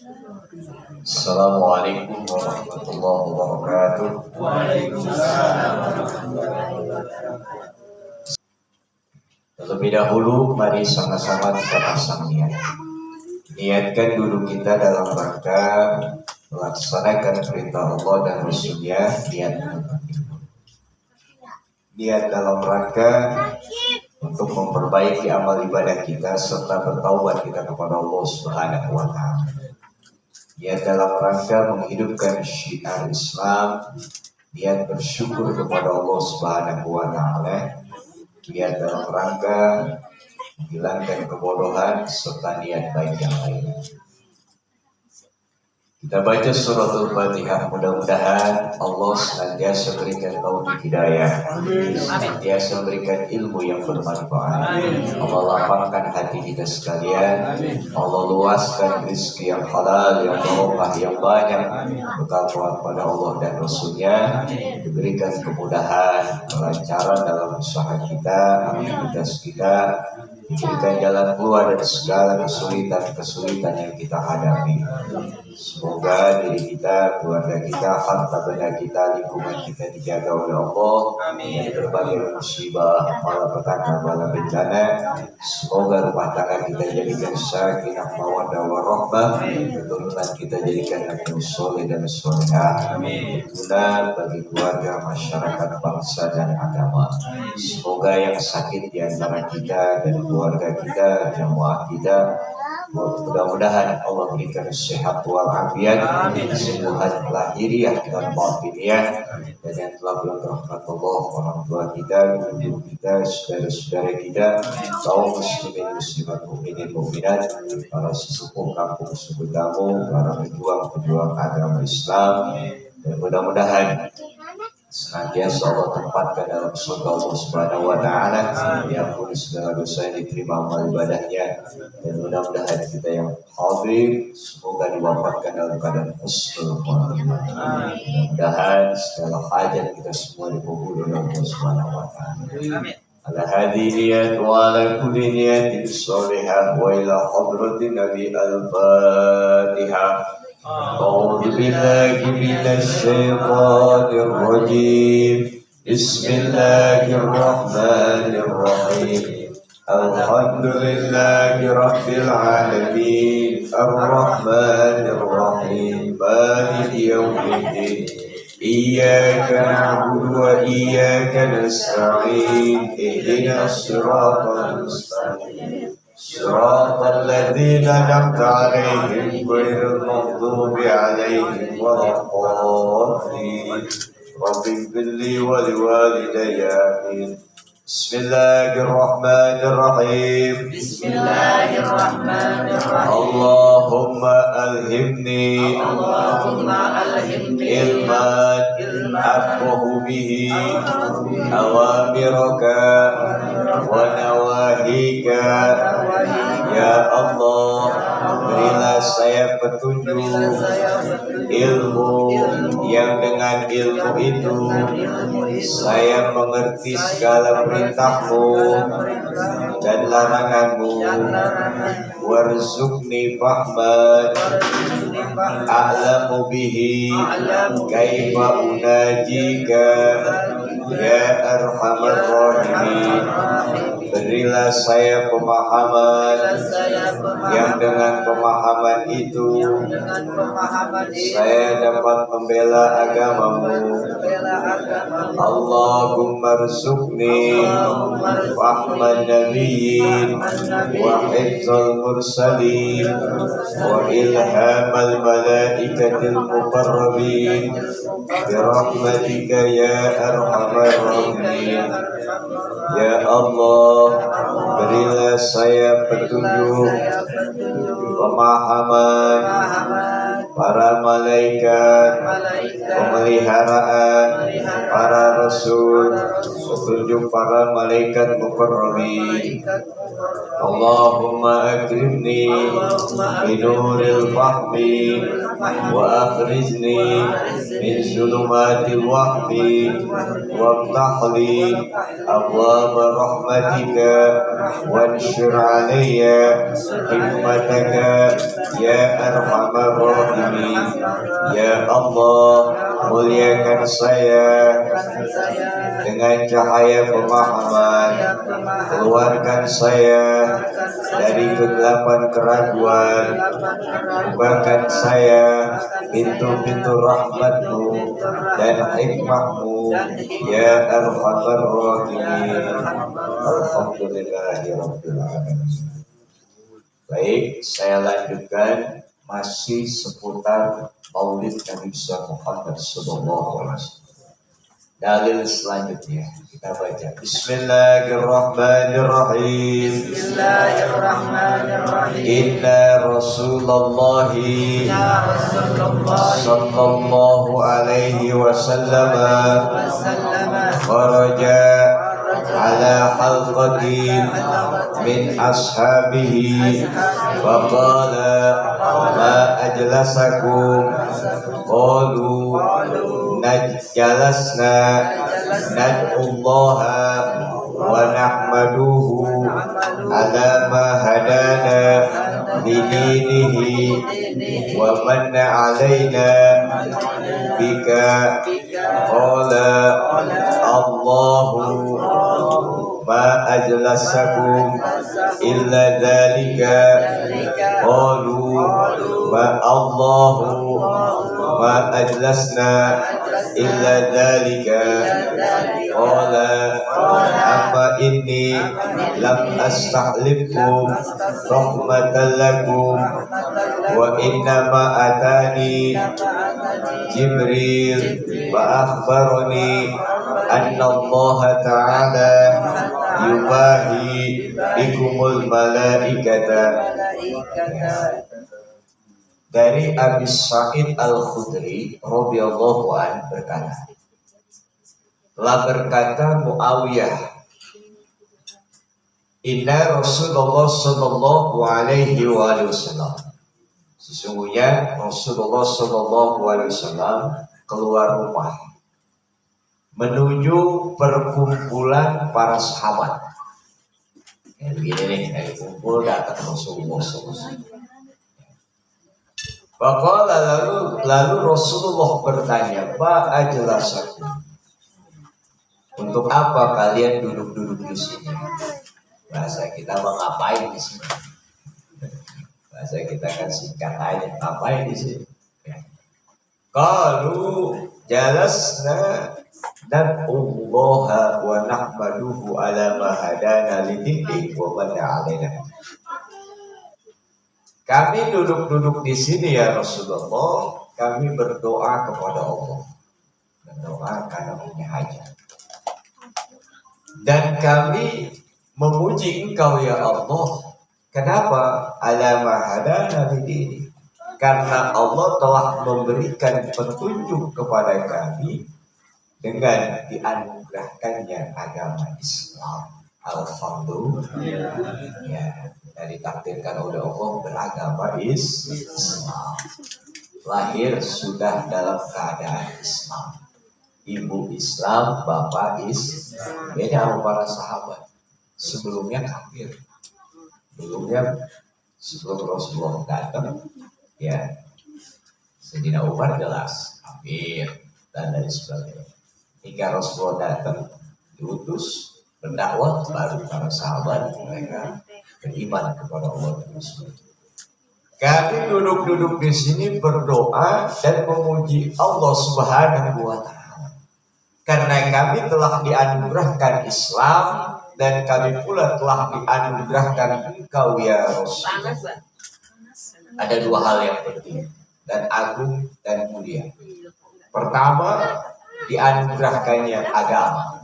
Assalamualaikum warahmatullahi wabarakatuh. Waalaikumsalam warahmatullahi wabarakatuh. Terlebih dahulu, mari sama-sama kita pasang niat. Niatkan dulu kita dalam rangka melaksanakan perintah Allah dan Rasulnya. Niat dalam rangka untuk memperbaiki amal ibadah kita serta bertaubat kita kepada Allah Subhanahu wa Ta'ala. Niat dalam rangka menghidupkan syiar Islam, niat bersyukur kepada Allah Subhanahu wa Ta'ala, niat dalam rangka menghilangkan kebodohan serta niat baik yang lain. Kita baca suratul Fatihah, mudah-mudahan Allah senantiasa berikan taufik hidayah, senantiasa berikan ilmu yang bermanfaat. Allah lapangkan hati kita sekalian, Allah luaskan rezeki yang halal, yang barokah, yang banyak, bertakwa pada Allah dan Rasulnya, diberikan kemudahan, kelancaran dalam usaha kita, aktivitas kita, diberikan jalan keluar dari segala kesulitan yang kita hadapi. Semoga diri kita, keluarga kita, harta benda kita, lingkungan kita dijaga oleh Allah dari berbagai musibah, malapetaka, bala bencana. Semoga rumah tangga kita jadikan sakinah, mawaddah warahmah, keturunan kita jadikan anak soleh dan solehah, guna bagi keluarga, masyarakat, bangsa dan agama. Semoga yang sakit di antara kita dan keluarga kita, jamaah kita, mudah-mudahan Allah berikan sehat walafiat, kesembuhan lahiriah dan batiniah, dan yang telah berkah Allah, orang tua kita, guru kita, saudara-saudara kita, kaum muslimin muslimat, mukminin mukminat, para sesepuh kampung suku tamu, para pejuang agama Islam, dan mudah-mudahan senantiasa Allah tempatkan dalam surga Allah Subhanahu wa Ta'ala, diampuni segala dosa, yang diterima amal ibadahnya, dan mudah-mudahan kita yang hadir semoga diwafatkan dalam keadaan husnul khotimah. Mudah-mudahan segala hajat kita semua dikabul oleh Allah Subhanahu wa Ta'ala. Ala hadhihi niyat wa ala kulli niyatin sholihah wa ila hadratin Nabi al-Fatihah. أعوذ بالله من الشيطان الرجيم بسم الله الرحمن الرحيم الحمد لله رب العالمين الرحمن الرحيم مالك يوم الدين إياك نعبد وإياك نستعين اهدنا الصراط المستقيم صراط الذين أنعمت عليهم غير المغضوب عليهم ولا الضالين رب اغفر لي ولوالدي آمين. بسم الله الرحمن الرحيم بسم الله الرحمن الرحيم اللهم ألهمني علما أفقه به أوامرك ونواهيك. Ya Allah, berilah saya petunjuk ilmu yang dengan ilmu itu saya mengerti segala perintahmu dan laranganmu. Warzuqni fahman a'lamu bihi kaifa unajika ya arhamar rahimin. Berilah saya pemahaman yang dengan pemahaman itu saya dapat membela agamamu. Allahumma rzuqni fahman nabiyyin wa hifzal mursalin wa ilhamal malaikatil muqarrabin birahmatika ya arhamar rahimin. Ya Allah, berilah saya petunjuk, pemahaman para malaikat, pemeliharaan para rasul, petunjuk para malaikat mukarramin. Allahumma akrimni binuril fahmi wa akhrizni min zulumatil wahmi waftahli abwaba rahmatika wanshur alayya hikmataka ya arhamar rahimin. Ya Allah, muliakan saya dengan cahaya pemahaman, keluarkan saya dari kegelapan keraguan, bukakan saya pintu-pintu rahmatmu dan hikmahmu ya arhamar rahimin. Alhamdulillahirabbil alamin. Baik, saya lanjutkan masih seputar Maulid Nabi Muhammad sallallahu alaihi wasallam. Dalil selanjutnya kita baca. Bismillahirrahmanirrahim. Bismillahirrahmanirrahim. Inna Rasulullah sallallahu alaihi wasallam kharaja ala halqatin min ashabihi wa qala ma ajlasakum qalu jalasna nad'ullaha wa nahmaduhu ala ma hadana lidinihi wa manna alaina bika qala Allahu ma ajlasakum illa dhalika qalu ma Allahu ma ajlasna illa dhalika qala amma inni lam astahlifkum rahmatan lakum wa innama atani Jibril wa akhbarani anna Allah ta'ala yubahi bikumul malaikata. Dari Abi Sa'id Al-Khudri radhiyallahu anhu berkata, telah berkata Muawiyah, inna Rasulullah sallallahu alaihi wasallam, sesungguhnya Rasulullah sallallahu alaihi wasallam keluar rumah menuju perkumpulan para sahabat. Ya, begini nih, kumpul datang Rasulullah SAW. Lalu Rasulullah bertanya, Pak ajlasakum, untuk apa kalian duduk-duduk di sini? Bahasa kita mau ngapain di sini? Bahasa kita kan singkat aja, ngapain di sini? Qalu jalasna nad'ullaha wa nahmaduhu ala ma hadana lidinihi wa manna alaina. Kami duduk-duduk di sini ya Rasulullah, kami berdoa kepada Allah, berdoa karena punya hajat, dan kami memuji Engkau ya Allah. Kenapa? Ala ma hadana lidinihi, karena Allah telah memberikan petunjuk kepada kami dengan dianugerahkannya agama Islam. Alhamdulillah, ya, kita ditakdirkan oleh Allah beragama Islam. Lahir sudah dalam keadaan Islam, ibu Islam, bapak Islam. Beda sama para sahabat, sebelumnya kafir. Sebelum Rasulullah datang, ya, Sayyidina Umar jelas kafir dan lain sebagainya. Hingga Rasulullah datang, diutus berdakwah, baru para sahabat mereka beriman kepada Allah dan Rasul. Kami duduk-duduk di sini berdoa dan memuji Allah Subhanahu wa Ta'ala, karena kami telah dianugerahkan Islam dan kami pula telah dianugerahkan Engkau ya Rasul. Ada dua hal yang penting dan agung dan mulia. Pertama, dianugerahkannya agama.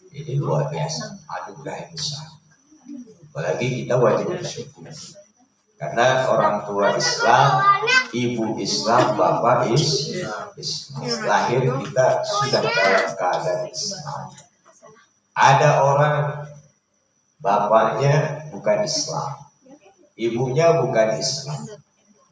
Ini luar biasa, anugerah yang besar. Apalagi kita wajib bersyukur. Karena orang tua Islam, ibu Islam, bapak Islam. Lahir kita sudah dalam keadaan Islam. Ada orang bapaknya bukan Islam, ibunya bukan Islam.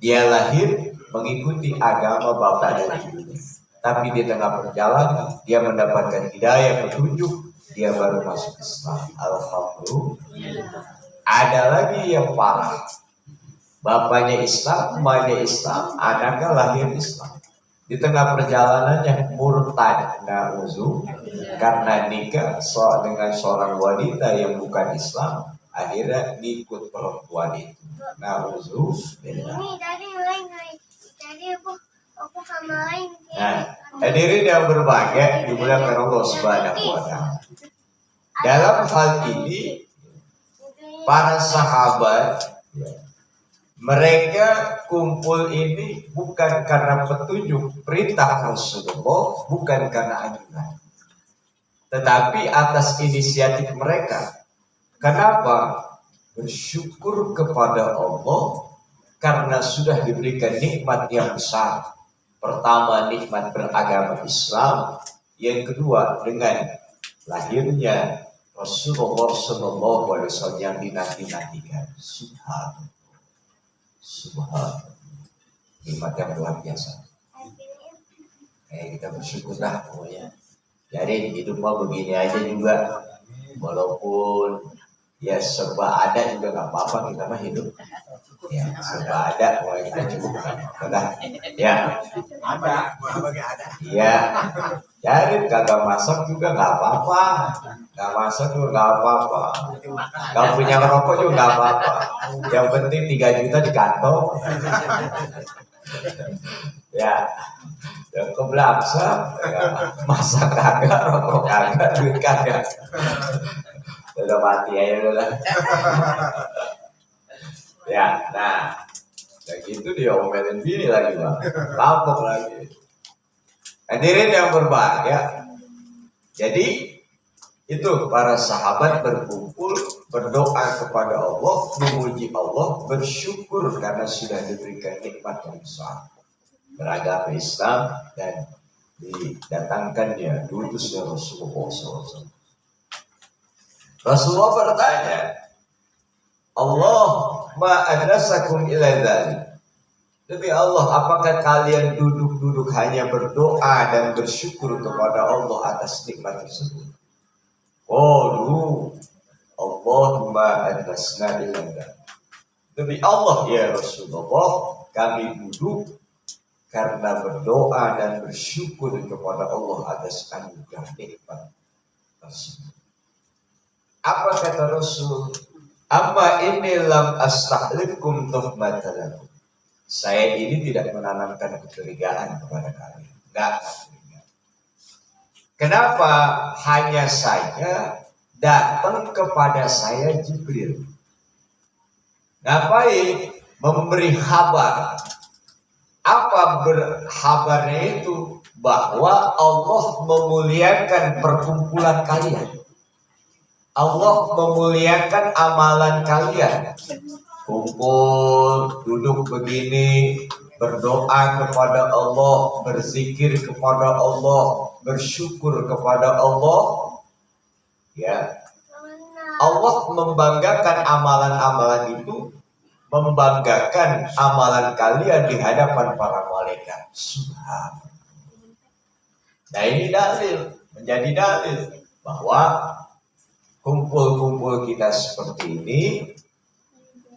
Dia lahir mengikuti agama bapak dan ibunya. Tapi di tengah perjalanan dia mendapatkan hidayah petunjuk, dia baru masuk Islam. Alhamdulillah. Ada lagi yang parah. Bapaknya Islam, emaknya Islam, anaknya lahir Islam. Di tengah perjalanannya murtad, na'udzu, karena nikah dengan seorang wanita yang bukan Islam, akhirnya ngikut perempuan itu. Na'udzu. Ini dari lain. Jadi aku sama lain. Nah, hadirin yang berbahagia dimuliakan Allah Subhanahu wa Ta'ala. Dalam hal ini para sahabat mereka kumpul ini bukan karena petunjuk perintah Rasulullah, bukan karena anjuran, tetapi atas inisiatif mereka. Kenapa? Bersyukur kepada Allah karena sudah diberikan nikmat yang besar. Pertama, nikmat beragama Islam. Yang kedua, dengan lahirnya Rasulullah SAW yang dinanti-nantikan. Subhanallah, nikmat yang luar biasa. Kita bersyukurlah pokoknya. Jadi hidup mah begini aja juga, walaupun ya serba ada juga nggak apa-apa, kita mah hidup. Ya serba ada, pokoknya kita cukup kan. Ya. Iya. Jadi kagak masak juga nggak apa-apa, nggak masak juga nggak apa-apa, nggak punya rokok juga nggak apa-apa. Yang penting 3 juta di kantong. Ya, yang kebelaksa, ya, masak kagak, rokok kagak, duit kagak. Udah mati aja udah. Ya, nah, kayak gitu dia omelin bini lagi bang, lapok lagi. Hadirin yang berbahagia, jadi itu para sahabat berkumpul berdoa kepada Allah, memuji Allah, bersyukur karena sudah diberikan nikmat yang besar beragama Islam dan didatangkannya diutusnya Rasulullah SAW. Rasulullah bertanya, Allah ma'adrasakum ila dzalik. Demi Allah, apakah kalian duduk-duduk hanya berdoa dan bersyukur kepada Allah atas nikmat tersebut? Qalu Allahumma adrasna ila dzalik. Demi Allah ya Rasulullah, kami duduk karena berdoa dan bersyukur kepada Allah atas anugerah nikmat tersebut. Apa kata Rasul? Amma inni lam astahlifkum tuhmatan. Saya ini tidak menanamkan kecurigaan kepada kalian. Enggak kecurigaan. Kenapa? Hanya saja datang kepada saya Jibril. Ngapain? Memberi kabar. Apa berhabarnya itu? Bahwa Allah memuliakan perkumpulan kalian. Allah memuliakan amalan kalian. Kumpul, duduk begini, berdoa kepada Allah, berzikir kepada Allah, bersyukur kepada Allah. Ya, Allah membanggakan amalan-amalan itu, membanggakan amalan kalian di hadapan para malaikat. Subhanallah. Nah ini dalil, menjadi dalil bahwa kumpul-kumpul kita seperti ini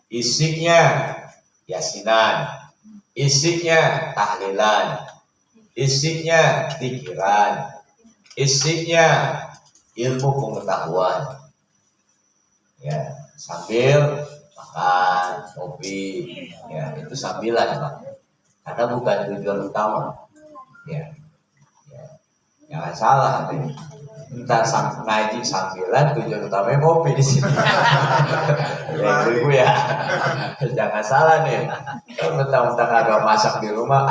isinya yasinan, isinya tahlilan, isinya pikiran, isinya ilmu pengetahuan. Ya, sambil makan, kopi, ya itu sambilan, Pak. Karena bukan tujuan utama. Ya. Jangan salah nih. Entah ngaji sambilan, tujuan utamanya kopi di sini. Ya ibu ya, jangan salah nih. Mentang-mentang ada masak di rumah,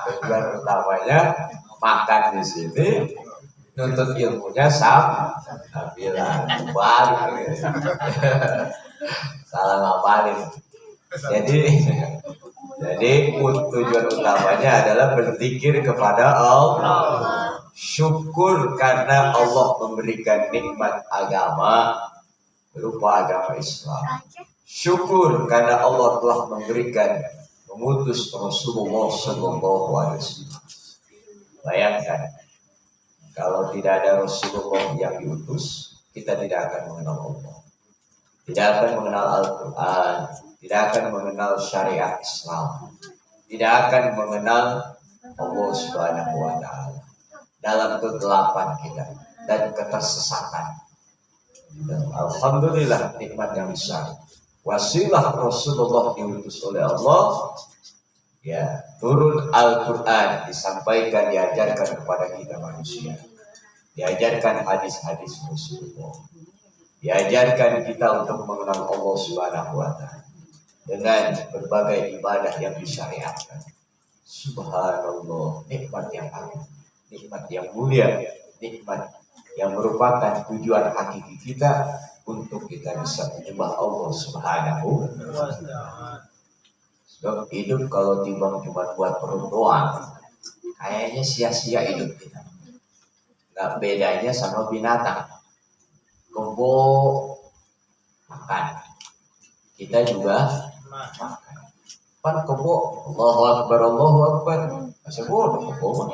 tujuan utamanya makan di sini, nuntut ilmunya sambilan, balik. Salah ngapalin. Jadi tujuan utamanya adalah berzikir kepada Allah. Syukur karena Allah memberikan nikmat agama berupa agama Islam. Syukur karena Allah telah mengutus Rasulullah Sallallahu Alaihi Wasallam. Bayangkan, kalau tidak ada Rasulullah yang diutus, kita tidak akan mengenal Allah, tidak akan mengenal Al-Quran, tidak akan mengenal syariat Islam, tidak akan mengenal Allah Subhanahu Wa Taala dalam kegelapan kita dan ketersesatan. Dan alhamdulillah nikmat yang besar. Wasilah Rasulullah diutus oleh Allah, ya, turun Al-Quran, disampaikan, diajarkan kepada kita manusia, diajarkan hadis-hadis Rasulullah, diajarkan kita untuk mengenal Allah Subhanahu Wa Taala dengan berbagai ibadah yang disyariatkan. Subhanallah, nikmat yang agung, nikmat yang mulia, nikmat yang merupakan tujuan hakiki kita untuk kita bisa menyembah Allah Subhanahu wa Ta'ala. Sebab hidup kalau timbang cuma buat perut doang, kayaknya sia-sia hidup kita. Gak bedanya sama binatang. Kebo makan, kita juga makan. Pan kebo, Allahu Akbar, Allahu Akbar. Masa bodoh kebo.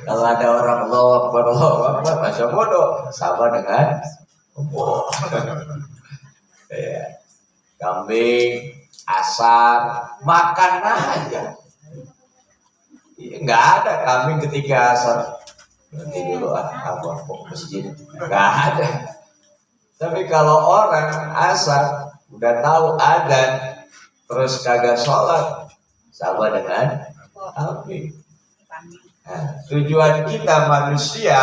Kalau ada orang Allahu Akbar, Allahu Akbar, masa bodoh. Sama dengan kebo. Ya. Kambing, asar, makan aja. Nggak ada kambing ketika asar. Nanti dulu apa kok masjid. Nggak ada. Tapi kalau orang asar udah tahu adzan terus kagak sholat, sama dengan kambing. Nah, tujuan kita manusia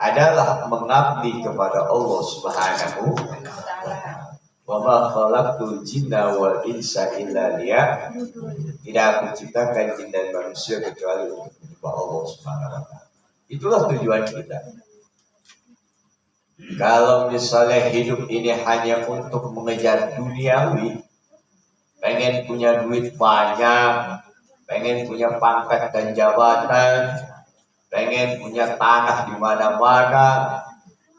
adalah mengabdi kepada Allah Subhanahu wa Ta'ala. Wa ma khalaqtul jinna wal insa illa liya'budun. Tidak aku ciptakan jin dan manusia kecuali untuk menyembah Allah Subhanahu wa Ta'ala. Itulah tujuan kita. Kalau misalnya hidup ini hanya untuk mengejar duniawi, pengen punya duit banyak, pengen punya pangkat dan jabatan, pengen punya tanah di mana-mana,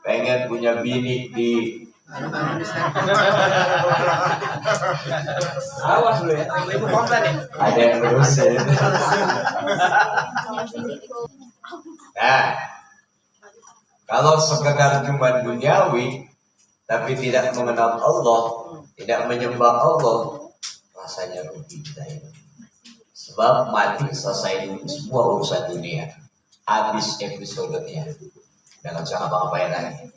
pengen punya bini di Awas lu ya, ibu konten nih. ada yang berusin. Nah, kalau sekedar cuma duniawi tapi tidak mengenal Allah, tidak menyembah Allah, rasanya rugi kita ini. Sebab mati selesai dulu semua urusan dunia, habis episodenya, jangan usah apa-apain lagi.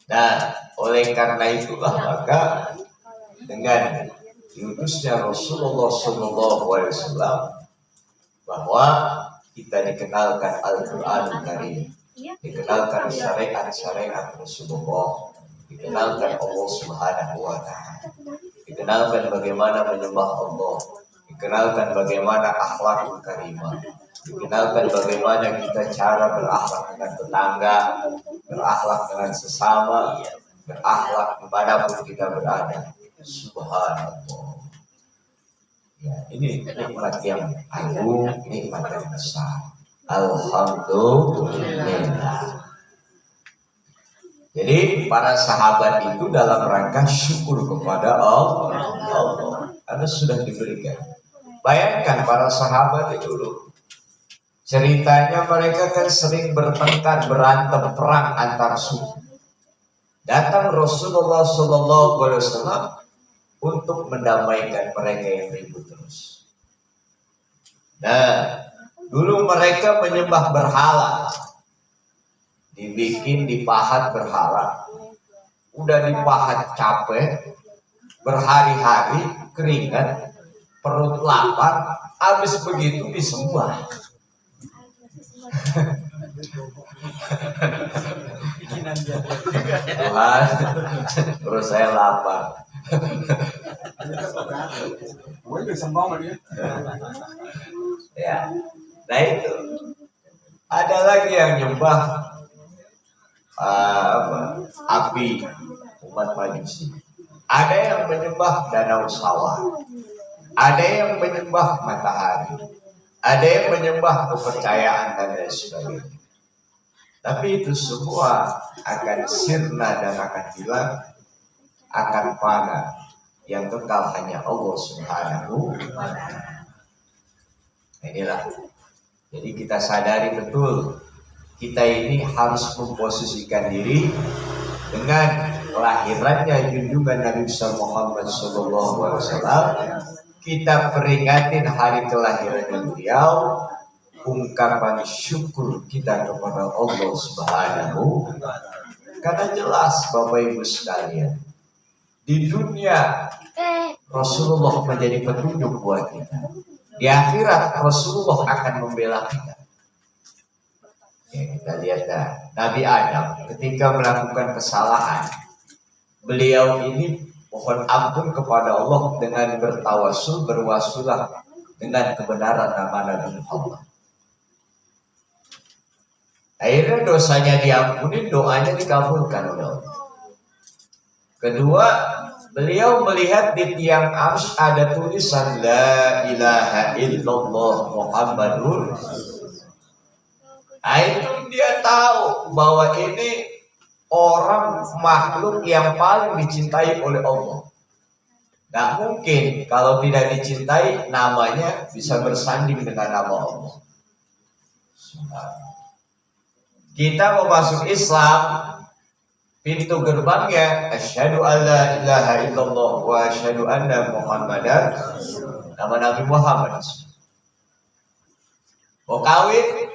Nah, oleh karena itulah maka dengan diutusnya Rasulullah SAW bahwa kita dikenalkan Al-Quran Karim, dikenalkan syariat-syariat Rasulullah, dikenalkan Allah Subhanahu wa Ta'ala, dikenalkan bagaimana menyembah Allah, dikenalkan bagaimana akhlakul karimah, dikenalkan bagaimana kita cara berakhlak dengan tetangga, berakhlak dengan sesama, berakhlak dimanapun kita berada. Subhanallah. Ya, ini nikmat yang agung, nikmat yang besar. Alhamdulillah. Jadi para sahabat itu dalam rangka syukur kepada Allah, karena sudah diberikan. Bayangkan para sahabat itu dulu, ceritanya mereka kan sering bertengkar, berantem, perang antar suku. Datang Rasulullah SAW untuk mendamaikan mereka yang ribut terus. Nah, dulu mereka menyembah berhala, dipahat berhala, udah dipahat capek, berhari-hari keringat, perut lapar, habis begitu disembah. Tuhan, terus saya lapar. Ya, nah itu. Ada lagi yang nyembah api, umat Majusi. Ada yang menyembah danau sawah, ada yang menyembah matahari, ada yang menyembah kepercayaan dan lain sebagainya. Tapi itu semua akan sirna dan akan hilang, akan fana. Yang kekal hanya Allah Subhanahu wa ta'ala. Inilah. Jadi kita sadari betul, kita ini harus memposisikan diri dengan kelahirannya junjungan Nabi Muhammad SAW. Kita peringatin hari kelahirannya beliau, ungkapan syukur kita kepada Allah Subhanahu. Karena jelas Bapak Ibu sekalian, di dunia Rasulullah menjadi petunjuk buat kita. Di akhirat Rasulullah akan membela kita. Ya, kita lihat Nabi Adam ketika melakukan kesalahan, beliau ini mohon ampun kepada Allah dengan bertawasul, berwasulah dengan kebenaran nama Nabi Muhammad. Akhirnya dosanya diampuni, doanya dikabulkan oleh Allah. Kedua, beliau melihat di tiang arsy ada tulisan La ilaha illallah Muhammadur. Nah, itu dia tahu bahwa ini orang makhluk yang paling dicintai oleh Allah. Gak mungkin kalau tidak dicintai namanya bisa bersanding dengan nama Allah. Kita mau masuk Islam, pintu gerbangnya asyhadu alla ilaha illallah wa asyhadu anna muhammadar, nama Nabi Muhammad. Mau kawin,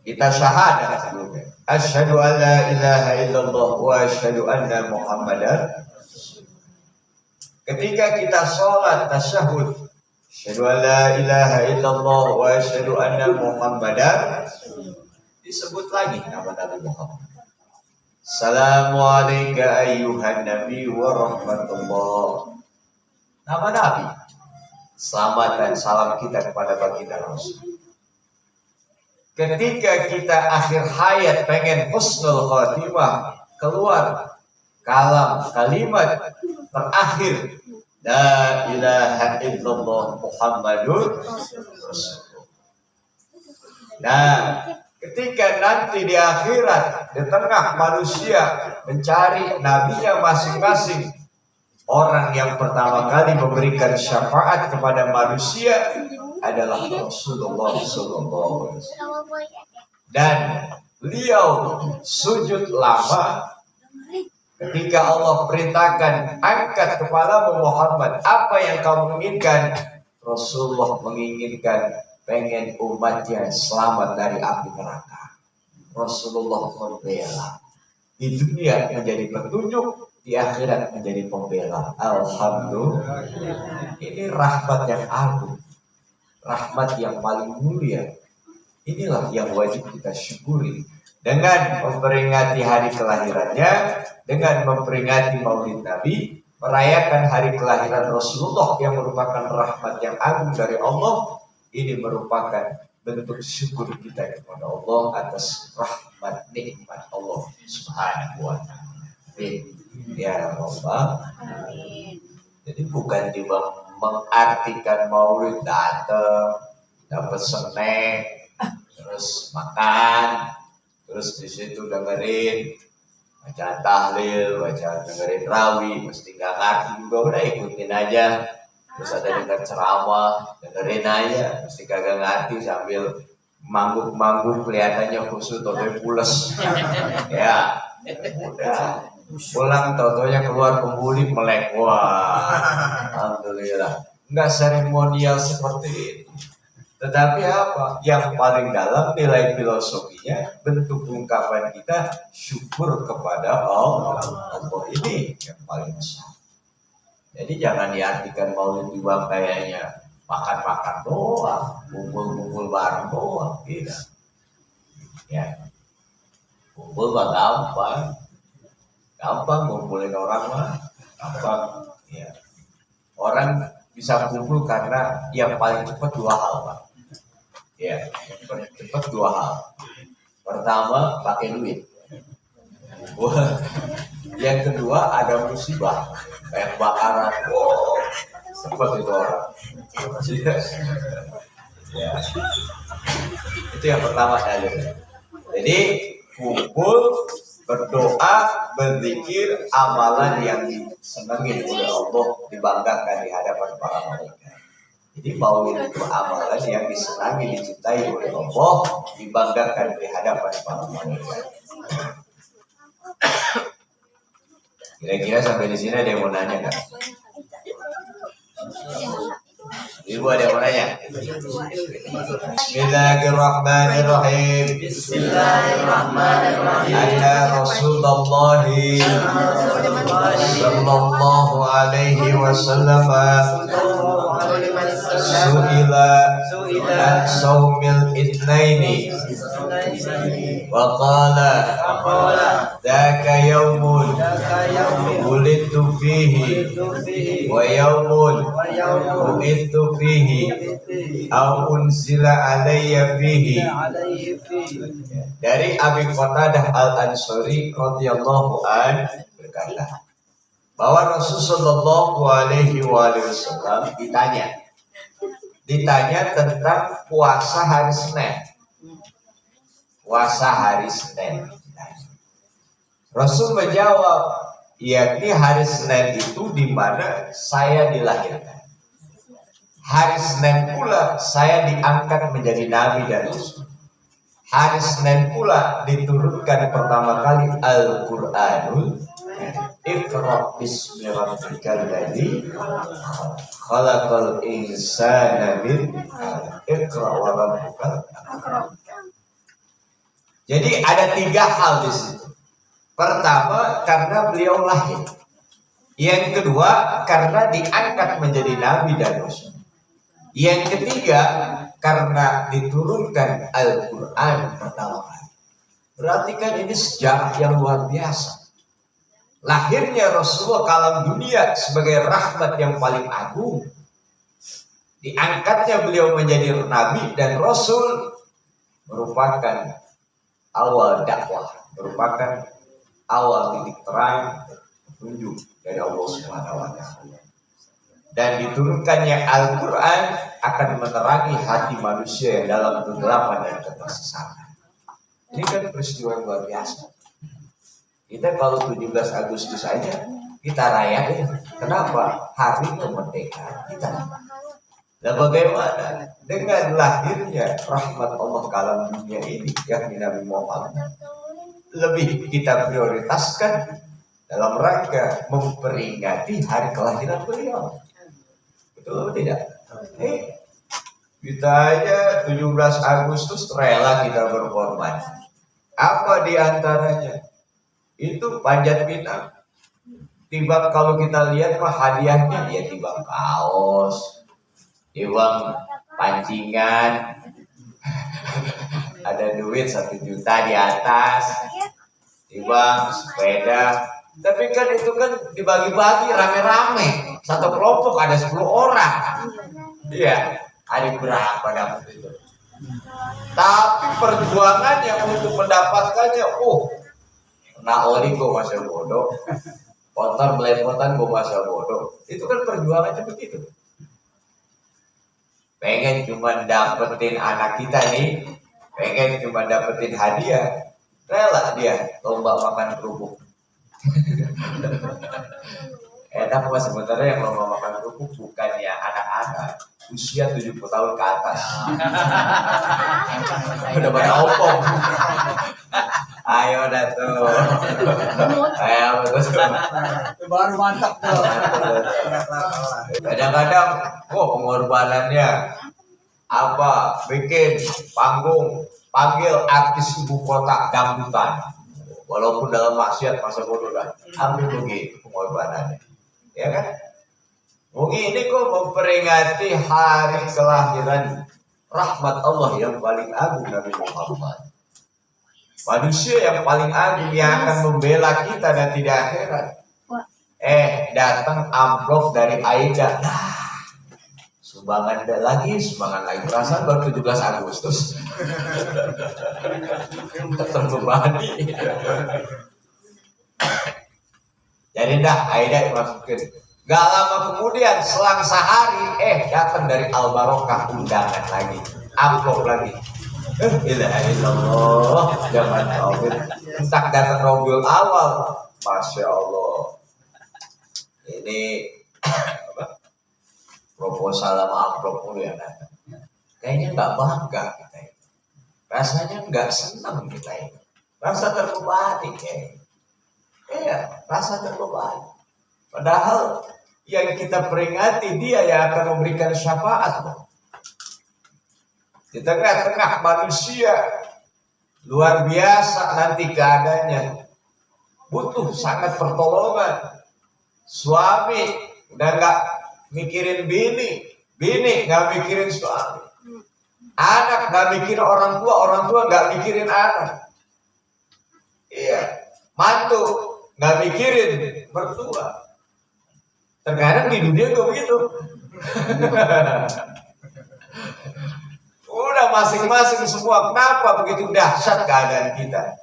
kita syahadat sebelumnya asyhadu alla ilaha illallah wa asyhadu anna muhammadar. Ketika kita sholat tasyahud, asyhadu alla ilaha illallah wa asyhadu anna muhammadar, disebut lagi nama Nabi Muhammad. Assalamualaikum ayyuhan nabi wa rahmatullah. Nama Nabi. Selamat dan salam kita kepada baginda Rasul. Ketika kita akhir hayat pengen husnul khatimah, keluar kalimat terakhir La ilaha illallah Muhammadur Rasulullah. Nah, ketika nanti di akhirat, di tengah manusia mencari nabinya masing-masing, orang yang pertama kali memberikan syafaat kepada manusia adalah Rasulullah SAW. Dan beliau sujud lama ketika Allah perintahkan, angkat kepalamu Muhammad, apa yang kamu inginkan? Rasulullah menginginkan pengen umatnya selamat dari api neraka. Rasulullah membela. Di dunia menjadi petunjuk, di akhirat menjadi pembela. Alhamdulillah. Ini rahmat yang agung, rahmat yang paling mulia. Inilah yang wajib kita syukuri. Dengan memperingati hari kelahirannya, dengan memperingati Maulid Nabi, merayakan hari kelahiran Rasulullah yang merupakan rahmat yang agung dari Allah. Ini merupakan bentuk syukur kita kepada Allah atas rahmat nikmat Allah Subhanahu wa ta'ala. Ya Rabbal. Jadi bukan cuma mengartikan Maulid datang, dapat snack, terus makan, terus di situ dengerin baca tahlil, dengerin rawi, mesti nggak ngerti juga udah ikutin aja. Terus ada dengar ceramah, dengerin aja, mesti kagak ngerti sambil manggung-manggung kelihatannya khusus tapi pules. Ya, udah pulang totonya keluar kembuli melek. Wah, alhamdulillah. Enggak seremonial seperti itu. Tetapi apa? Yang paling dalam nilai filosofinya, bentuk ungkapan kita syukur kepada Allah. Allah ini yang paling besar. Jadi jangan diartikan Maulid juga kayaknya makan-makan doang, kumpul-kumpul bareng doang, tidak. Ya, kumpul mah gampang ngumpulin orang mah, gampang. Ya, orang bisa kumpul karena yang paling cepat dua hal, Pak. Ya, cepat dua hal. Pertama, pakai duit. Wah, yang kedua ada musibah kayak kebakaran. Wow, sempat itu orang. Ya, itu yang pertama dalilnya. Jadi kumpul berdoa, berzikir, amalan yang disenangi oleh Allah, dibanggakan di hadapan para malaikat. Jadi maulid itu amalan yang disenangi, dicintai oleh Allah, dibanggakan di hadapan para malaikat. Kira-kira sampai di sini ada yang mau nanya nggak? Ibu ada yang mau nanya? Bismillahirrahmanirrahim. Bismillahirrahmanirrahim. Anna Rasulullah sallallahu alaihi wasallam su'ila an saumil itsnaini wa qala dzaka yaumun wulidtu fihi wa yaumun bu'ithu fihi aw unzila alayya fihi. Dari Abi Qatadah Al-Ansari radhiyallahu an berkata bahwa Rasulullah sallallahu alaihi wasallam ditanya tentang puasa hari Senin. Puasa hari Senin. Rasul menjawab, yakni hari Senin itu di mana saya dilahirkan. Hari Senin pula saya diangkat menjadi nabi dan rasul. Hari Senin pula diturunkan pertama kali Al-Qur'anul Iqra bismi rabbikal ladzi khalaqal insana min 'alaq. Iqra wa rabbukal akram. Jadi ada 3 hal di situ. Pertama, karena beliau lahir. Yang kedua, karena diangkat menjadi nabi dan rasul. Yang ketiga, karena diturunkan Al-Quran pertama kali. Berarti kan ini sejarah yang luar biasa. Lahirnya Rasulullah kalam dunia sebagai rahmat yang paling agung. Diangkatnya beliau menjadi nabi dan rasul merupakan awal dakwah, merupakan awal titik terang petunjuk dari Allah Subhanahu wa taala. Dan diturunkannya Al-Quran akan menerangi hati manusia yang dalam kegelapan dan ketersesatan. Ini kan peristiwa yang luar biasa. Kita kalau 17 Agustus saja kita rayain. Kenapa? Hari kemerdekaan kita. Dan bagaimana dengan lahirnya rahmat Allah kalam dunia ini, yakni Nabi Muhammad, lebih kita prioritaskan dalam rangka memperingati hari kelahiran beliau. Betul tidak? Kita aja 17 Agustus rela kita berkorban. Apa diantaranya? Itu panjat pinang. Timbang kalau kita lihat mah hadiahnya ya timbang kaos, timbang pancingan, ada duit 1 juta di atas, timbang sepeda. Tapi kan itu kan dibagi-bagi rame-rame. Satu kelompok ada 10 orang. Iya, hari berapa dapat itu. Tapi perjuangannya untuk mendapatkannya, nah oli gue masih bodoh, kotor belepotan gue masih bodoh. Itu kan perjuangannya begitu. Pengen cuma dapetin anak kita nih, pengen cuma dapetin hadiah, rela dia lomba makan kerupuk. Enak mas, sebenarnya yang lomba makan kerupuk bukannya anak-anak usia 70 tahun ke atas. Udah pada opong. Ayo dah tuh. Ayo betul. Baru mantap tuh. Kadang-kadang, pengorbanannya apa? Bikin panggung, panggil artis ibu kota dangdutan. Walaupun dalam maksiat masa bodoh lah. Ambil begitu pengorbanannya. Ya kan? Mungkin ini kok memperingati hari kelahiran rahmat Allah yang paling agung Nabi Muhammad. Manusia yang paling agung yang akan membela kita dan tidak akhirat. Datang amplop dari Aida. Sumbangan lagi. Perasaan baru 17 Agustus. Terbebani. Jadi dah Aida masukin. Gak lama kemudian selang sehari datang dari Al Barokah undangan lagi, amplop lagi. Ilaha illallah, zaman Rabiul. Entah datang Rabiul awal, masya Allah. Ini apa? Proposal sama amplop dulu yang datang. Kayaknya nggak bangga kita ini. Rasanya nggak senang kita ini. Rasa terbebani kayaknya. Iya, rasa terbebani. Padahal yang kita peringati dia yang akan memberikan syafaat. Di tengah-tengah manusia luar biasa nanti keadaannya, butuh sangat pertolongan. Suami udah nggak mikirin bini, bini nggak mikirin suami, anak nggak mikirin orang tua nggak mikirin anak. Iya, mantu nggak mikirin mertua. Terkadang di dunia gue begitu. Udah masing-masing semua. Kenapa begitu dahsyat keadaan kita?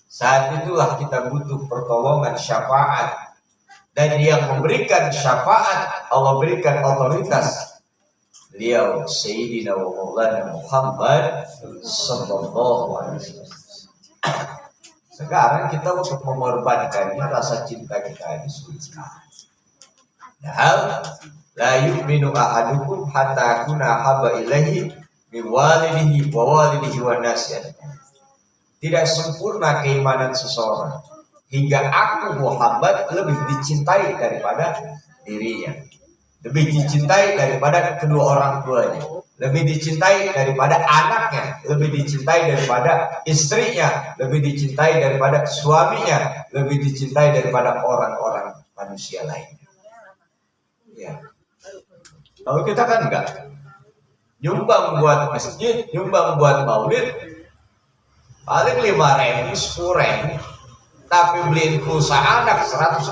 Saat itulah kita butuh pertolongan syafaat. Dan yang memberikan syafaat, Allah berikan otoritas. Beliau Sayyidina wa Maulana Muhammad sallallahu alaihi wasallam. Sekarang kita untuk mengorbankannya, rasa cinta kita ini sulit sekali. Hal la yu'minu ahadukum hatta akuna habba ilaihi min walidihi wa walidihi wa nasi. Tidak sempurna keimanan seseorang hingga aku Muhammad lebih dicintai daripada dirinya, lebih dicintai daripada kedua orang tuanya, lebih dicintai daripada anaknya, lebih dicintai daripada istrinya, lebih dicintai daripada suaminya, lebih dicintai daripada orang-orang manusia lainnya. Ya. Kalau kita kan enggak, nyumbang buat masjid, nyumbang buat maulid, paling 5.000, 10.000, tapi beliin pulsa anak 100.000,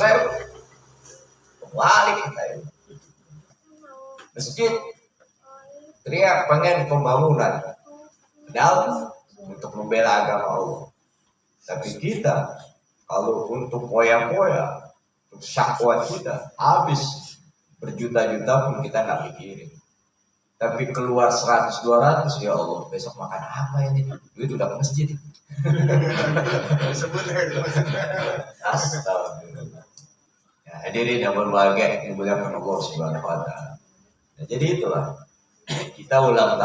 balik kita ini. Masjid teriak pengen pembangunan, padahal untuk membela agama Allah. Tapi kita kalau untuk poya-poya, untuk syahwat kita habis. Berjuta-juta pun kita nggak mikirin. Tapi keluar 100-200, ya Allah, besok makan apa ini? Itu udah ke masjid. Astagfirullah. Ya, hadirin yang berbahagia, yang dimuliakan Allah Subhanahu wa Ta'ala. Nah, jadi itulah kita ulang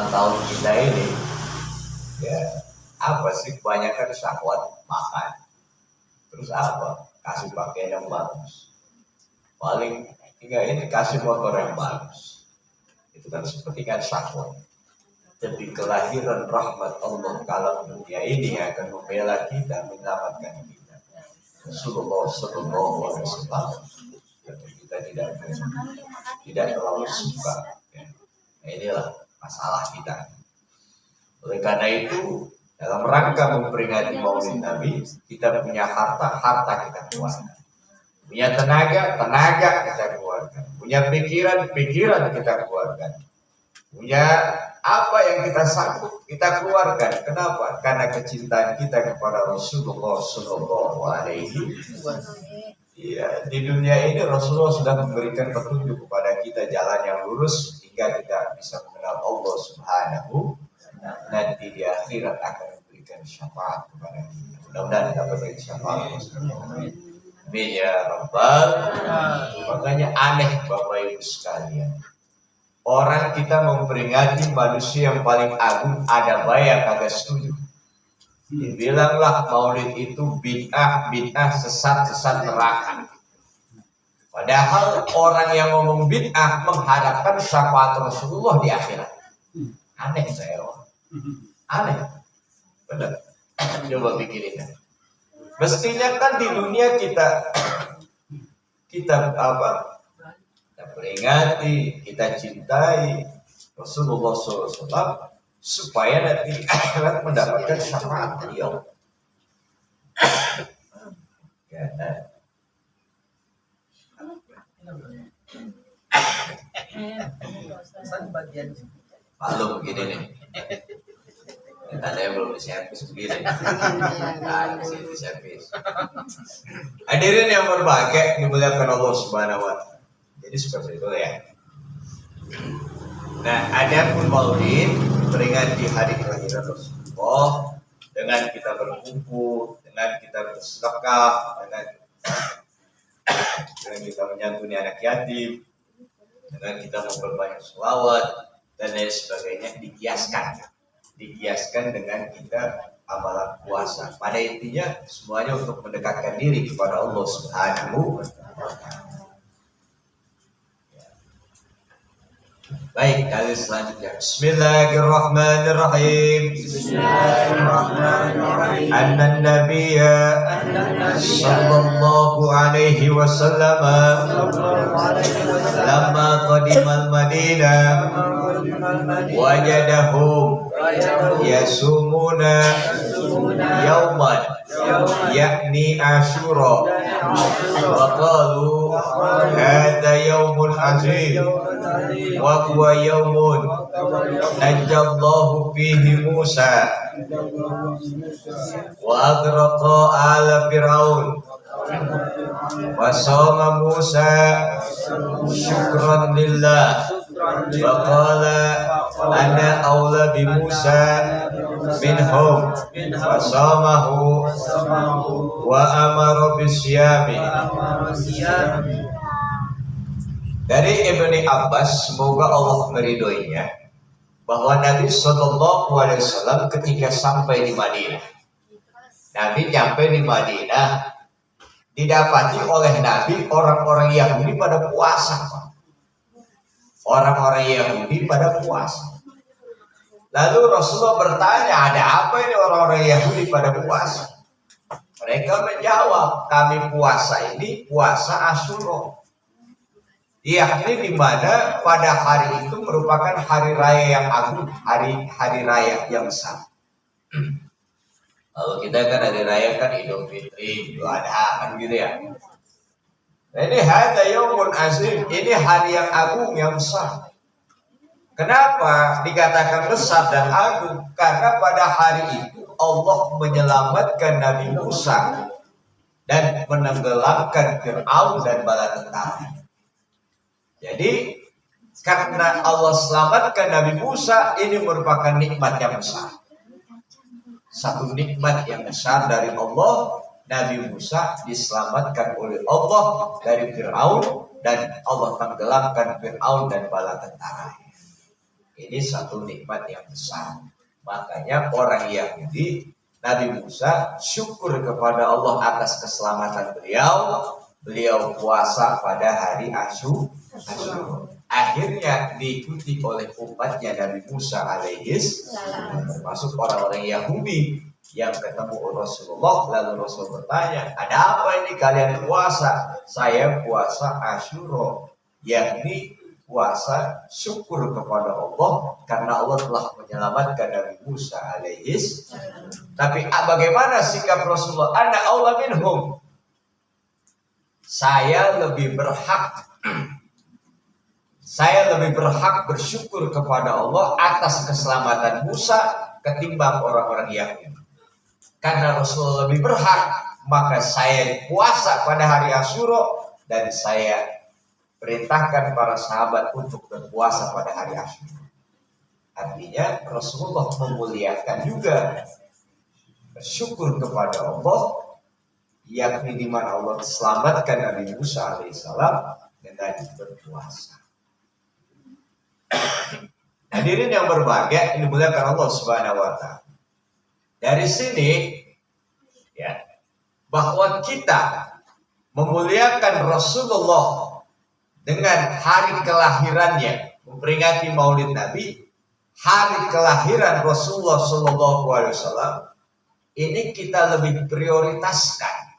tahun kita ini. Ya, apa sih kebanyakan syahwat makan. Terus apa? Kasih pakaian yang bagus. Paling tiga ini kasih motor yang bagus. Itu kan seperti kan syahwat. Jadi kelahiran rahmat Allah kalau dunia ini akan membela kita, menyelamatkan kita. Rasulullah sallallahu alaihi wasallam. Kita tidak terlalu suka. Ya. Nah, inilah masalah kita. Oleh karena itu, dalam rangka memperingati Maulid Nabi, kita punya harta kita keluarkan. Punya tenaga kita keluarkan. Punya pikiran kita keluarkan. Punya apa yang kita sanggup kita keluarkan. Kenapa? Karena kecintaan kita kepada Rasulullah sallallahu alaihi wasallam. Iya, di dunia ini Rasulullah sudah memberikan petunjuk kepada kita jalan yang lurus hingga kita bisa mengenal Allah Subhanahu. Nanti di akhirat akan memberikan syafaat kepada kita. Mudah-mudahan dapat beri syafaat. Amin ya Rabbal. Makanya aneh Bapak Ibu sekalian, orang kita memperingati manusia yang paling agung, ada bayang kagak setuju. Dibilanglah maulid itu bid'ah sesat neraka. Padahal orang yang ngomong bid'ah mengharapkan syafaat Rasulullah di akhirat. Aneh saya, aneh. Benar. Coba pikirin. Mestinya kan di dunia kita apa? Kita peringati, kita cintai Rasulullah SAW supaya nanti akhirat mendapatkan syafaat beliau. Ya, Maklum begini nih. Tandanya belum diservis begini. Nah, disini diservis. Hadirin yang berbahagia dimuliakan Allah Subhanahu wa Ta'ala. Jadi seperti itu ya. Nah, ada pun maulid peringati hari kelahiran Rasulullah dengan kita berkumpul, dengan kita bersedekah, dengan kita menyantuni anak yatim, dengan kita memperbanyak sholawat dan lain sebagainya dikiaskan dengan kita amalan puasa. Pada intinya semuanya untuk mendekatkan diri kepada Allah Subhanahu wa Ta'ala. Baik, kali selanjutnya. Bismillahirrahmanirrahim. Bismillahirrahmanirrahim. Anna nabiyya sallallahu alaihi wasallam lamma qadimal Madinah wajadahum yasumuna yauman yakni Ashura wa qalu hadha yaumun azim wa huwa yaumun najjallahu fihi Musa wa aghraqa ala Fir'aun wa shoma Musa syukran lillah wa qala ana aula bi Musa minhum wa shamahu wa amara bisyami. Dari Ibni Abbas, semoga Allah meridhoinya, bahwa Nabi Shallallahu Alaihi Wasallam ketika sampai di Madinah, Nabi sampai di Madinah, didapati oleh Nabi orang-orang Yahudi pada puasa. Orang-orang Yahudi pada puasa. Lalu Rasulullah bertanya, ada apa ini orang-orang Yahudi pada puasa? Mereka menjawab, kami puasa ini puasa Asyura. Yakni di mana pada hari itu merupakan hari raya yang agung, hari raya yang besar. Kalau kita kan hari raya kan Idul Fitri, Idul Adha kan gitu ya. Ini hadza yaumun azim, ini hari yang agung yang besar. Kenapa dikatakan besar dan agung? Karena pada hari itu Allah menyelamatkan Nabi Musa dan menenggelamkan Fir'aun dan bala tentara. Jadi karena Allah selamatkan Nabi Musa, ini merupakan nikmat yang besar. Satu nikmat yang besar dari Allah, Nabi Musa diselamatkan oleh Allah dari Fir'aun dan Allah tenggelamkan Fir'aun dan bala tentara. Ini satu nikmat yang besar. Makanya orang Yahudi, Nabi Musa syukur kepada Allah atas keselamatan beliau puasa pada hari Asyura. Akhirnya diikuti oleh umatnya Nabi Musa alaihis, termasuk orang-orang Yahudi yang ketemu Rasulullah. Lalu Rasul bertanya, ada apa ini kalian puasa? Saya puasa Asyura, yakni puasa syukur kepada Allah karena Allah telah menyelamatkan Nabi Musa alaihis. Tapi bagaimana sikap Rasulullah? Ana aula minhum, saya lebih berhak bersyukur kepada Allah atas keselamatan Musa ketimbang orang-orang Yahudi. Karena Rasulullah lebih berhak, maka saya puasa pada hari Asyura dan saya perintahkan para sahabat untuk berpuasa pada hari Asyura. Artinya Rasulullah memuliakan juga bersyukur kepada Allah, yakni di mana Allah selamatkan Nabi Musa alaihissalam dengan berpuasa. Hadirin yang berbahagia, ini dimuliakan Allah Subhanahu wa Ta'ala. Dari sini ya, bahwa kita memuliakan Rasulullah dengan hari kelahirannya, memperingati Maulid Nabi, hari kelahiran Rasulullah Sallallahu Alaihi Wasallam, ini kita lebih prioritaskan.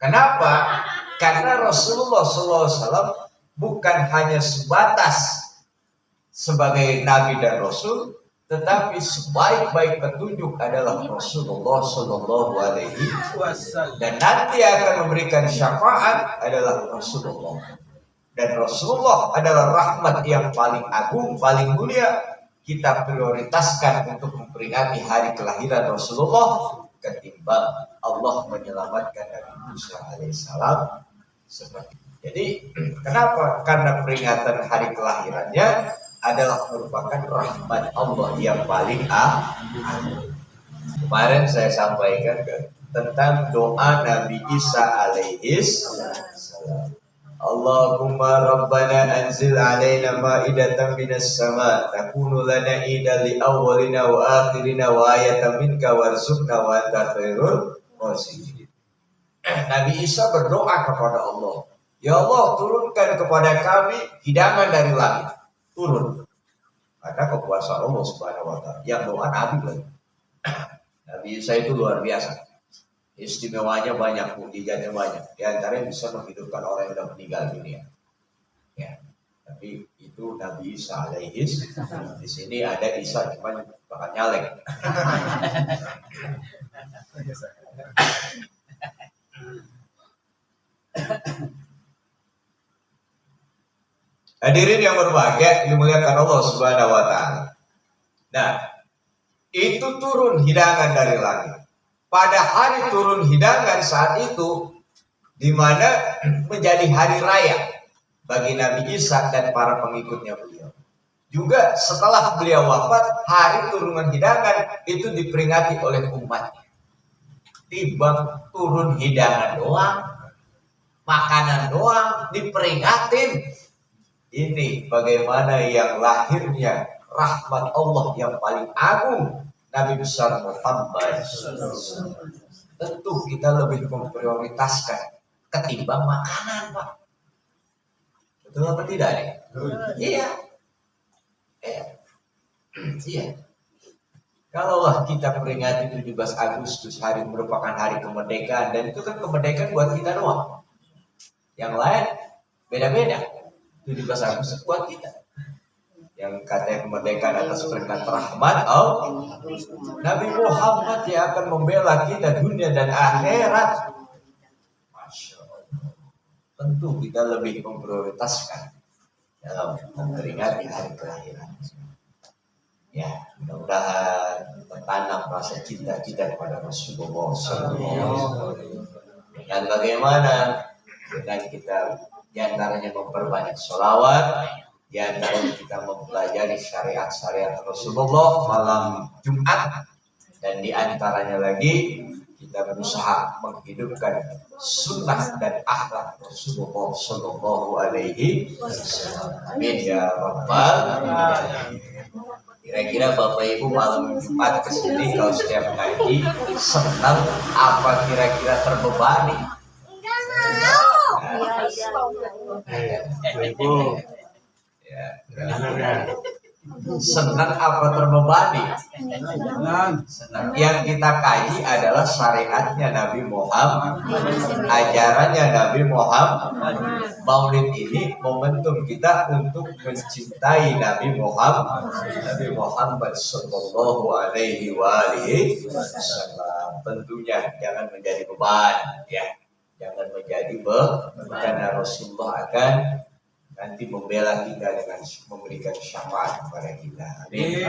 Kenapa? Karena Rasulullah Sallallahu Alaihi Wasallam bukan hanya sebatas sebagai Nabi dan Rasul, tetapi sebaik-baik petunjuk adalah Rasulullah Sallallahu Alaihi Wasallam, dan nanti akan memberikan syafaat adalah Rasulullah. Dan Rasulullah adalah rahmat yang paling agung, paling mulia, kita prioritaskan untuk memperingati hari kelahiran Rasulullah ketimbang Allah menyelamatkan Nabi Musa alaihissalam seperti itu. Jadi kenapa? Karena peringatan hari kelahirannya adalah merupakan rahmat Allah yang paling agung. Kemarin saya sampaikan tentang doa Nabi Isa alaihissalam. Allahumma rabbana anzil alaina ma'idatan minas sama takunu lana idan li awwalina wa akhirina wa ayatan minka warzuqna wa anta khairul raziqin. Nabi Isa berdoa kepada Allah, ya Allah, turunkan kepada kami hidangan dari langit. Turun. Karena kekuasaan Allah Subhanahu wa taala. Yang doa Nabi lagi. Nabi Isa itu luar biasa. Istimewanya banyak, mukjizatnya banyak. Di antaranya bisa menghidupkan orang yang sudah meninggal dunia. Ya. Tapi itu Nabi Isa alaihis. Di sini ada Isa cuma bakal nyalek. Hadirin yang berbahagia, dimuliakan Allah Subhanahu wa taala. Nah, itu turun hidangan dari langit. Pada hari turun hidangan saat itu, di mana menjadi hari raya bagi Nabi Isa dan para pengikutnya beliau. Juga setelah beliau wafat, hari turunan hidangan itu diperingati oleh umatnya. Timbang turun hidangan doang, makanan doang diperingatin. Ini bagaimana yang lahirnya rahmat Allah yang paling agung, Nabi besar Muhammad. Tentu kita lebih memprioritaskan ketimbang makanan, Pak. Betul apa tidak nih? Iya. Iya. Kalaulah kita peringati 17 Agustus, hari merupakan hari kemerdekaan, dan itu kan kemerdekaan buat kita doang. Yang lain beda-beda. 17 Agustus buat kita. Yang katanya kemerdekaan atas perintah rahmat Allah, Nabi Muhammad yang akan membela kita dunia dan akhirat. Masya Allah. Tentu kita lebih memprioritaskan dalam memperingati hari kelahiran. Ya, mudah-mudahan tertanam rasa cinta kita kepada Rasulullah SAW. Dan bagaimana dengan kita diantaranya memperbanyak sholawat, diantaranya kita mempelajari syariat-syariat Rasulullah malam Jumat, dan diantaranya lagi kita berusaha menghidupkan sunnah dan akhlak Rasulullah Sallallahu Alaihi Wasallam. Amin ya Rabbal Alamin. Kira-kira Bapak Ibu malam Jumat kesini kalau setiap ngaji senang apa kira-kira terbebani? Senang apa terbebani? Senang. Yang kita kaji adalah syariatnya Nabi Muhammad, ajarannya Nabi Muhammad. Maulid ini momentum kita untuk mencintai Nabi Muhammad, Sallallahu Alaihi Wasallam. Tentunya jangan menjadi beban, ya. Jangan menjadi beban, karena Rasulullah akan nanti membela kita dengan memberikan syafaat kepada kita. Amin.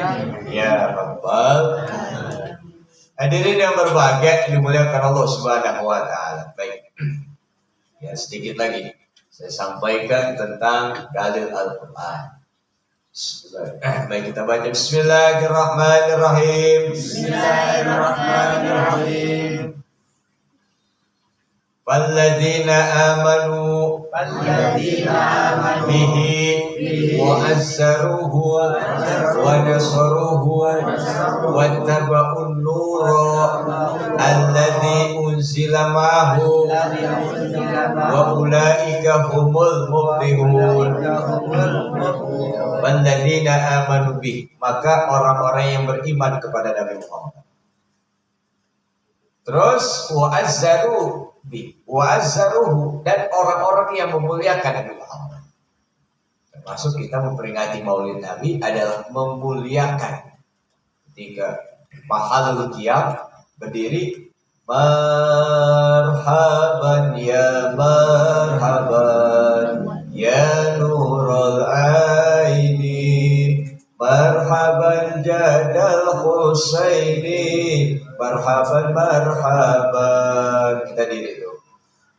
Ya Rabbal Alamin. Hadirin yang berbahagia, dimuliakan Allah Subhanahu wa taala. Baik. Ya, sedikit lagi saya sampaikan tentang dalil Al-Qur'an. Baik, kita baca Bismillahirrahmanirrahim. Bismillahirrahmanirrahim. Walladzina amanu bihi wa azzaruhu wa nasaruhu wattaba'un nura alladzi unzila ma'ahu wa ulaika humul muflihun. Walladzina amanu bihi, maka orang-orang yang beriman kepada Nabi Muhammad. Terus wa azzaruhu, dan orang-orang yang memuliakan Nabi Muhammad. Termasuk kita memperingati Maulid Nabi adalah memuliakan. Ketika mahalul qiyam berdiri, marhaban ya marhaban ya nurul aini, marhaban Husaini, marhaban marhaban. Kita diri tuh.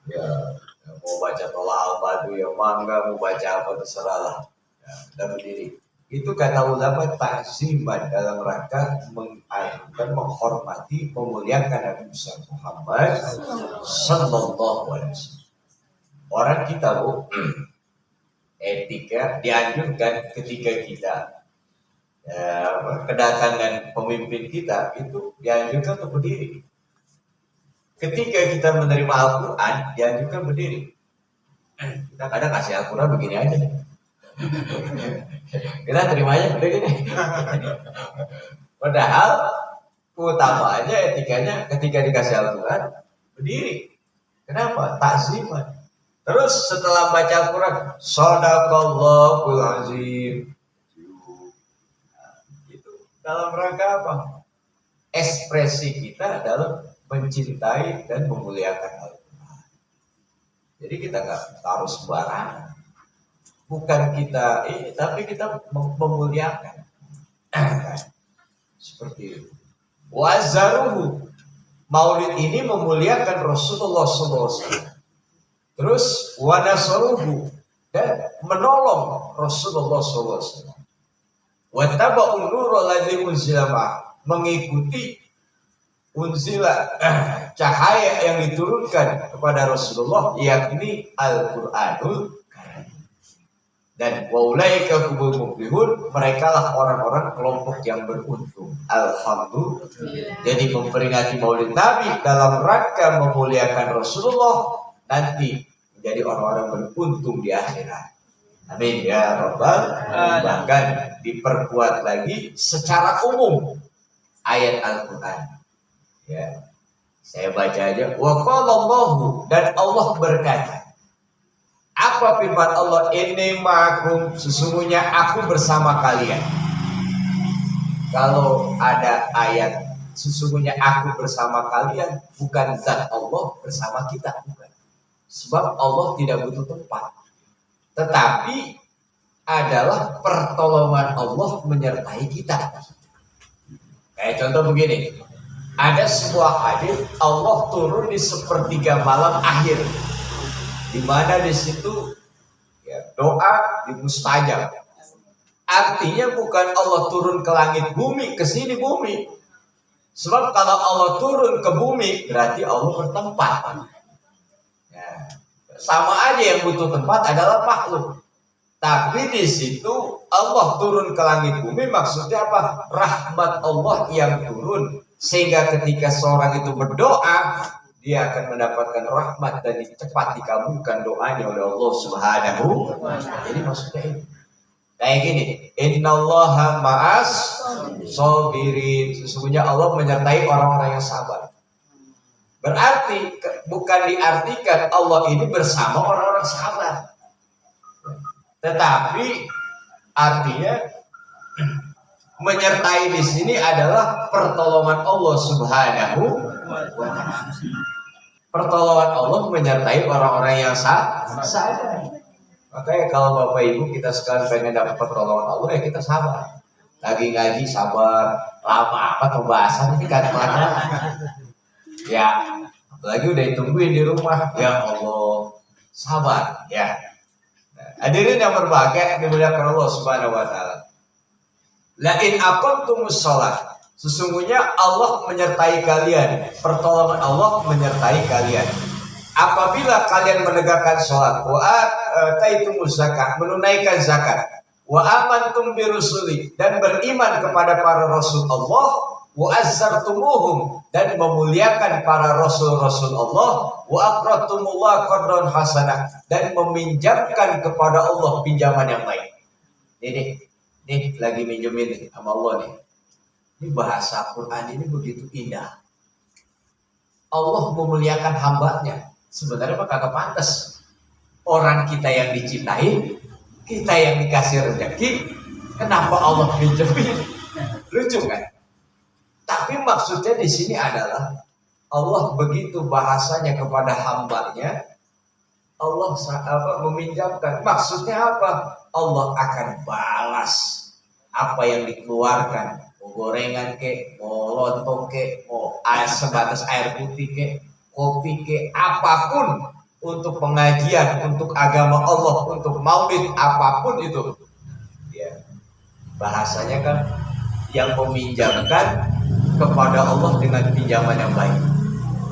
Ya, mau baca tolak al-badu ya mangga, mau baca apa terserahlah. Ya, kita berdiri. Itu kata ulama takziman dalam rangka mengayokan, menghormati, memuliakan Nabi Muhammad sallallahu alaihi wasallam. Orang kita bu, etika dianjurkan ketika kita kedatangan pemimpin kita itu dianjurkan untuk berdiri. Ketika kita menerima Al-Quran dianjurkan berdiri. Kita kadang kasih Al-Quran begini aja nih. Kita terimanya begini. Padahal utamanya etikanya ketika dikasih Al-Quran berdiri. Kenapa? Takziman. Terus setelah baca Al-Quran, Shadaqallahul Azim. Itu dalam rangka apa? Ekspresi kita dalam mencintai dan memuliakan Al-Quran. Jadi kita nggak harus sembarangan. Bukan kita ini, tapi kita memuliakan. Seperti itu. Wazaruhu. Maulid ini memuliakan Rasulullah SAW. Terus wanasaruhu dan menolong Rasulullah SAW. Wattaba'un nurul ladzi unzila mengikuti unzila cahaya yang diturunkan kepada Rasulullah, yakni Al-Qur'anul Karim. Dan waulaika humul muflihun, merekalah orang-orang kelompok yang beruntung. Alhamdulillah. Jadi memperingati Maulid Nabi dalam rangka memuliakan Rasulullah nanti menjadi orang-orang beruntung di akhirat. Amin ya rabbal alamin. Bahkan diperkuat lagi secara umum ayat Al-Quran. Ya, saya baca aja. Wa qala Allahu, dan Allah berkata. Apa firman Allah? Inni ma'akum, sesungguhnya aku bersama kalian. Kalau ada ayat sesungguhnya aku bersama kalian, bukan zat Allah bersama kita, bukan. Sebab Allah tidak butuh tempat, tetapi adalah pertolongan Allah menyertai kita. Kayak contoh begini, ada sebuah hadis Allah turun di sepertiga malam akhir, di mana di situ ya, doa mustajab. Artinya bukan Allah turun ke langit bumi, ke sini bumi. Sebab kalau Allah turun ke bumi berarti Allah bertempat. Ya, sama aja yang butuh tempat adalah makhluk. Tapi di situ Allah turun ke langit bumi maksudnya apa? Rahmat Allah yang turun sehingga ketika seorang itu berdoa dia akan mendapatkan rahmat dan cepat dikabulkan doanya oleh Allah Subhanahu wa ta'ala. Jadi maksudnya ini kayak gini, innallaha ma'as sabirin, sesungguhnya Allah menyertai orang-orang yang sabar. Berarti bukan diartikan Allah ini bersama orang-orang sabar, tetapi artinya menyertai di sini adalah pertolongan Allah Subhanahu wa ta'ala. Pertolongan Allah menyertai orang-orang yang sabar. Makanya kalau Bapak Ibu kita sekarang pengen dapat pertolongan Allah ya kita sabar. Lagi ngaji sabar, lama apa pembahasan ini kan mana? Ya, apalagi udah ditungguin di rumah. Ya Allah, sabar ya. Hadirin yang berbahagia dimuliakan Allah Subhanahu wa taala. La in aqamtumus shalah, sesungguhnya Allah menyertai kalian, pertolongan Allah menyertai kalian. Apabila kalian menegakkan sholat, wa ataitumuz zakat, menunaikan zakat, wa amantum birusuli, dan beriman kepada para rasul Allah, wa azzartumuhum, dan memuliakan para rasul-rasul Allah, wa aqradtumullah qardan hasanah, dan meminjamkan kepada Allah pinjaman yang baik. Nih lagi minjemin nih sama Allah nih. Ini bahasa Quran ini begitu indah. Allah memuliakan hambanya. Sebenarnya mah kagak pantas. Orang kita yang dicintai, kita yang dikasih rezeki, kenapa Allah pinjemin? Lucu kan? Tapi maksudnya di sini adalah Allah begitu bahasanya kepada hambanya, Allah meminjamkan. Maksudnya apa? Allah akan balas apa yang dikeluarkan mau gorengan ke, mau lontong ke, mau air sebatas air putih ke, kopi ke, apapun untuk pengajian, untuk agama Allah, untuk maulid, apapun itu. Ya, bahasanya kan yang meminjamkan kepada Allah dengan pinjaman yang baik.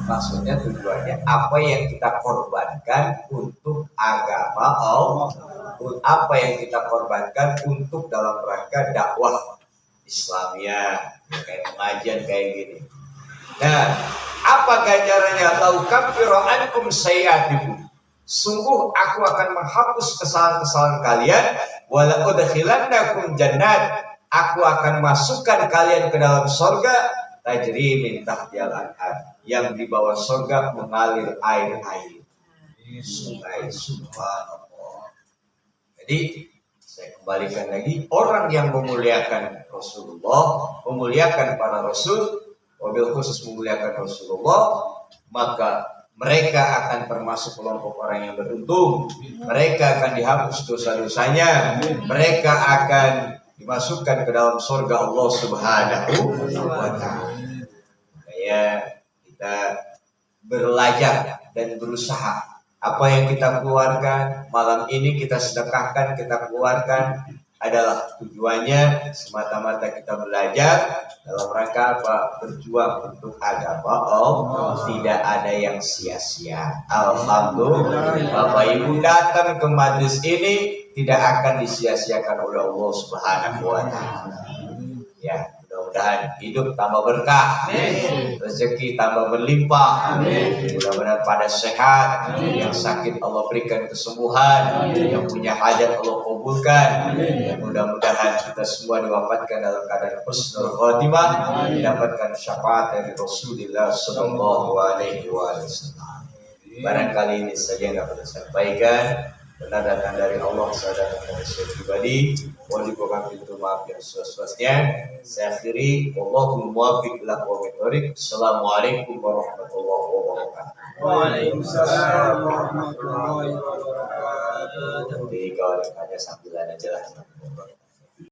Maksudnya tujuannya apa yang kita korbankan untuk agama Allah, apa yang kita korbankan untuk dalam rangka dakwah Islamiyah, kayak pengajian kayak gini. Nah, apa ganjarannya? Lau kaffiru ankum sayyi'atikum. Sungguh aku akan menghapus kesalahan-kesalahan kalian, wala udkhilannakum jannat. Aku akan masukkan kalian ke dalam surga tajri min tahtihal anhar, yang di bawah surga mengalir air-air sungai. Subhanallah. Jadi saya kembalikan lagi, orang yang memuliakan Rasulullah, memuliakan para rasul, wabil khusus memuliakan Rasulullah, maka mereka akan termasuk kelompok orang yang beruntung. Mereka akan dihapus dosa-dosanya. Mereka akan dimasukkan ke dalam surga Allah Subhanahu wa ta'ala. Kayak kita belajar dan berusaha. Apa yang kita keluarkan malam ini, kita sedekahkan, kita keluarkan, adalah tujuannya semata-mata kita belajar dalam rangka apa? Berjuang untuk agama Allah. Tidak ada yang sia-sia. Alhamdulillah, Bapak Ibu datang ke majlis ini tidak akan disia-siakan oleh Allah Subhanahu wa ta'ala. Ya, mudah-mudahan hidup tambah berkah, rezeki tambah berlimpah, mudah-mudahan pada sehat, yang sakit Allah berikan kesembuhan, yang punya hajat Allah kabulkan. Mudah-mudahan kita semua diwafatkan dalam keadaan husnul khotimah, mendapatkan syafaat dari Rasulullah sallallahu alaihi wasallam. Barangkali ini saja yang dapat saya sampaikan. Benar datang dari Allah, saya datang dari saya pribadi. Mohon dibukakan pintu maaf yang seluas-luasnya. Saya akhiri, wallahul muwaffiq ila aqwamit thoriq. Assalamualaikum warahmatullahi wabarakatuh. Waalaikumsalam warahmatullahi wabarakatuh. Jadi kalau ada sambilan aja lah.